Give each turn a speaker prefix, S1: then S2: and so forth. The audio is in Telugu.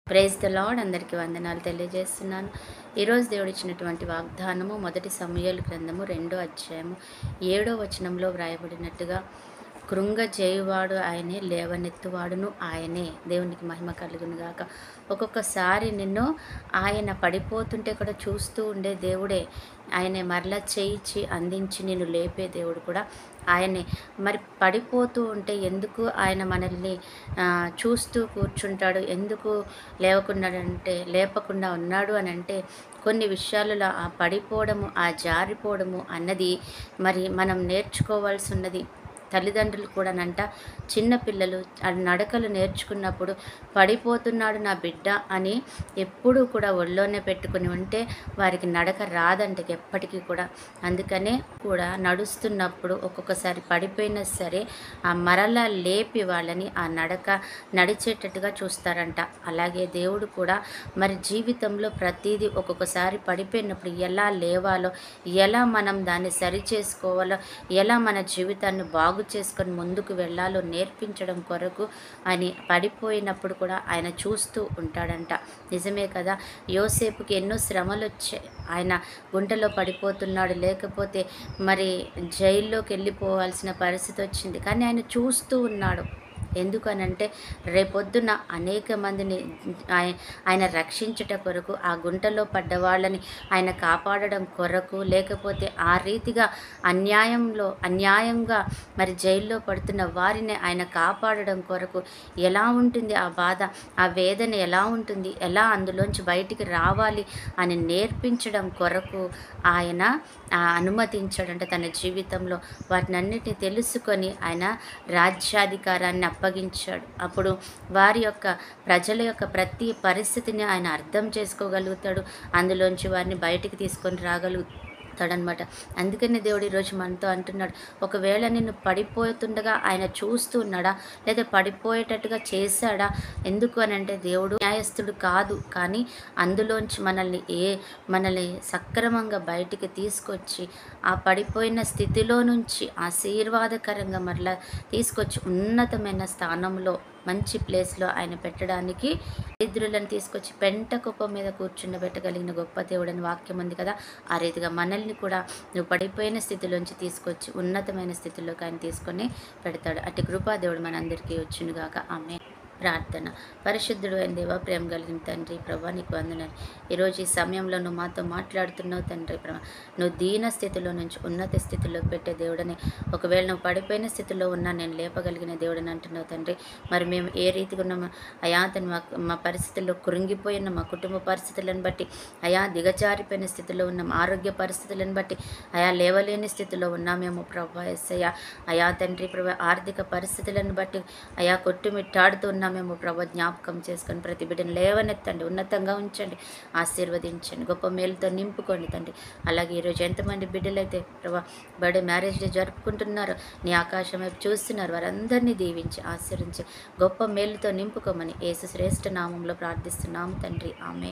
S1: Praise the lord. అందరికీ వందనాలు తెలియజేస్తున్నాను. ఈరోజు దేవుడు ఇచ్చినటువంటి వాగ్దానము మొదటి సమూయేలు గ్రంథము 2వ అధ్యాయము 7వ వచనంలో వ్రాయబడినట్టుగా, కృంగజేయువాడు ఆయనే, లేవనెత్తువాడును ఆయనే. దేవునికి మహిమ కలుగును గాక. ఒక్కొక్కసారి నిన్ను ఆయన పడిపోతుంటే కూడా చూస్తూ ఉండే దేవుడే. ఆయనే మరలా చేయించి అందించి నిన్ను లేపే దేవుడు కూడా ఆయనే. మరి పడిపోతూ ఉంటే ఎందుకు ఆయన మనల్ని చూస్తూ కూర్చుంటాడు? ఎందుకు లేపకుండా ఉన్నాడు అని అంటే, కొన్ని విషయాలలో ఆ పడిపోవడము, ఆ జారిపోవడము అన్నది మరి మనం నేర్చుకోవాల్సి ఉన్నది. తల్లిదండ్రులు కూడానంట, చిన్నపిల్లలు నడకలు నేర్చుకున్నప్పుడు పడిపోతున్నాడు నా బిడ్డ అని ఎప్పుడూ కూడా ఒళ్ళోనే పెట్టుకుని ఉంటే వారికి నడక రాదంట ఎప్పటికీ కూడా. అందుకనే కూడా నడుస్తున్నప్పుడు ఒక్కొక్కసారి పడిపోయినా సరే ఆ మరలా లేపి వాళ్ళని ఆ నడక నడిచేటట్టుగా చూస్తారంట. అలాగే దేవుడు కూడా మరి జీవితంలో ప్రతిదీ ఒక్కొక్కసారి పడిపోయినప్పుడు ఎలా లేవాలో, ఎలా మనం దాన్ని సరి చేసుకోవాలో, ఎలా మన జీవితాన్ని బాగు చేసుకొని ముందుకు వెళ్ళాలో నేర్పించడం కొరకు అని పడిపోయినప్పుడు కూడా ఆయన చూస్తూ ఉంటాడంట. నిజమే కదా. యోసేపుకి ఎన్నో శ్రమలు వచ్చాయి. ఆయన గుంటలో పడిపోతున్నాడు, లేకపోతే మరి జైల్లోకి వెళ్ళిపోవాల్సిన పరిస్థితి వచ్చింది. కానీ ఆయన చూస్తూ ఉన్నాడు. ఎందుకనంటే రేపొద్దున అనేక మందిని ఆయన రక్షించుట కొరకు, ఆ గుంటలో పడ్డ వాళ్ళని ఆయన కాపాడడం కొరకు, లేకపోతే ఆ రీతిగా అన్యాయంగా మరి జైల్లో పడుతున్న వారిని ఆయన కాపాడడం కొరకు ఎలా ఉంటుంది ఆ బాధ, ఆ వేదన ఎలా ఉంటుంది, ఎలా అందులోంచి బయటికి రావాలి అని నేర్పించడం కొరకు ఆయన అనుమతించాడంటే తన జీవితంలో. వాటినన్నిటిని తెలుసుకొని ఆయన రాజ్యాధికారాన్ని అప్పగించాడు. అప్పుడు వారి యొక్క ప్రజల యొక్క ప్రతి పరిస్థితిని ఆయన అర్థం చేసుకోగలుగుతాడు. అందులోంచి వారిని బయటికి తీసుకొని రాగలుగుతాడనమాట. అందుకని దేవుడు ఈరోజు మనతో అంటున్నాడు, ఒకవేళ నిన్ను పడిపోతుండగా ఆయన చూస్తూ ఉన్నాడా, లేదా పడిపోయేటట్టుగా చేశాడా? ఎందుకు అని అంటే దేవుడు న్యాయస్థుడు కాదు, కానీ అందులోంచి మనల్ని సక్రమంగా బయటికి తీసుకొచ్చి ఆ పడిపోయిన స్థితిలో నుంచి ఆశీర్వాదకరంగా మరలా తీసుకొచ్చి ఉన్నతమైన స్థానంలో, మంచి ప్లేస్లో ఆయన పెట్టడానికి, దరిద్రులను తీసుకొచ్చి పెంట కుప్ప మీద కూర్చుండబెట్టగలిగిన గొప్ప దేవుడని వాక్యం ఉంది కదా. ఆ రీతిగా మనల్ని కూడా నువ్వు పడిపోయిన స్థితిలోంచి తీసుకొచ్చి ఉన్నతమైన స్థితిలోకి ఆయన తీసుకొని పెడతాడు. అటు కృపా దేవుడు మనందరికీ వచ్చునుగాక. ఆమె ప్రార్థన. పరిశుద్ధుడు అయిన దేవా, ప్రేమ కలిగిన తండ్రి ప్రభా, నీకు వందనాలు. ఈరోజు ఈ సమయంలో నువ్వు మాతో మాట్లాడుతున్నావు తండ్రి ప్రభా. నువ్వు దీన స్థితిలో నుంచి ఉన్నత స్థితిలోకి పెట్టే దేవుడని, ఒకవేళ నువ్వు పడిపోయిన స్థితిలో ఉన్నా నేను లేపగలిగిన దేవుడని అంటున్నావు తండ్రి. మరి మేము ఏ రీతిగా ఉన్నామో అయా తను మా పరిస్థితుల్లో కృంగిపోయిన మా కుటుంబ పరిస్థితులను బట్టి, అయా దిగజారిపోయిన స్థితిలో ఉన్నాం, ఆరోగ్య పరిస్థితులను బట్టి అయా లేవలేని స్థితిలో ఉన్నామేమో ప్రభా. ఎస్సయ్యా అయా తండ్రి ప్రభా, ఆర్థిక పరిస్థితులను బట్టి అయా కొట్టుమిట్టాడుతూ ఉన్నామేమో ప్రభా. జ్ఞాపకం చేసుకొని ప్రతి బిడ్డను లేవనెత్తండి, ఉన్నతంగా ఉంచండి, ఆశీర్వదించండి, గొప్ప మేలుతో నింపుకోండి తండ్రి. అలాగే ఈరోజు ఎంతమంది బిడ్డలైతే ప్రభా బర్త్డే మ్యారేజ్ డే జరుపుకుంటున్నారో, నీ ఆకాశం వైపు చూస్తున్నారు, వారందరినీ దీవించి ఆశీర్వించి గొప్ప మేలుతో నింపుకోమని యేసు శ్రేష్ఠ నామంలో ప్రార్థిస్తున్నాము తండ్రి. ఆమె